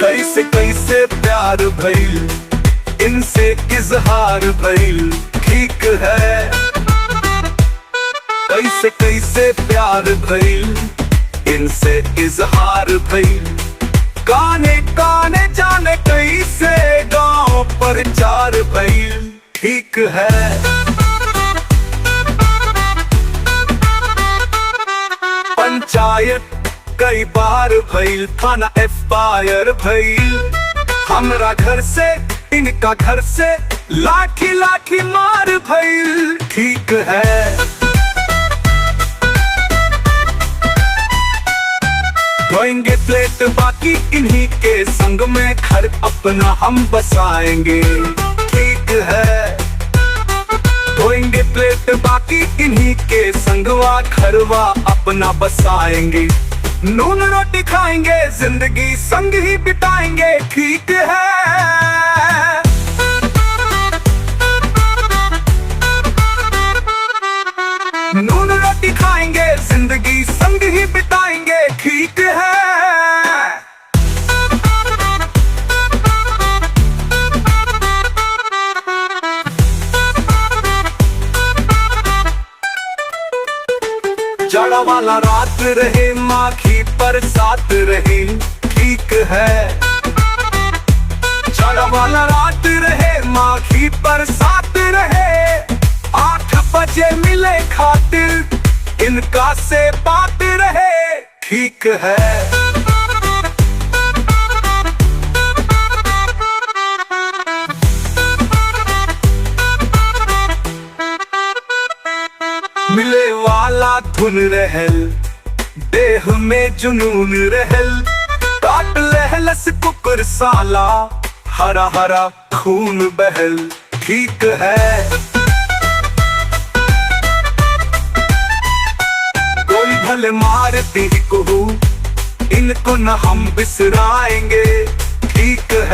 कैसे कैसे प्यार भइल, इनसे इजहार भइल, ठीक है। कैसे कैसे प्यार भइल, इनसे इजहार भइल, गाने गाने जाने कैसे गाँव पर चार भइल, ठीक है। पंचायत कई बार भइल, थाना FIR भइल, हमरा घर से इनका घर से लाठी लाठी मार भइल, ठीक है। ढोएंगे प्लेट बाकी इन्हीं के संग में, घर अपना हम बसाएंगे, ठीक है। ढोएंगे प्लेट बाकी इन्हीं के संगवा, घरवा अपना बसाएंगे, नून रोटी खाएंगे, जिंदगी संग ही बिताएंगे, ठीक है। नून रोटी खाएंगे, जिंदगी संग ही बिताएंगे, ठीक है। जाड़ा वाला रात रहे, माखी पर साथ रहे, ठीक है। जाड़ा वाला रात रहे, माखी पर साथ रहे, 8 बजे मिले खातिर, इनका से बात रहे, ठीक है। मिले वाला धुन रहल, देह में जुनून रहल, काट लहलस कुकर साला, हरा हरा खून बहल, ठीक है। कोई भले मारती कहू, इनको न हम बिसराएंगे, ठीक है।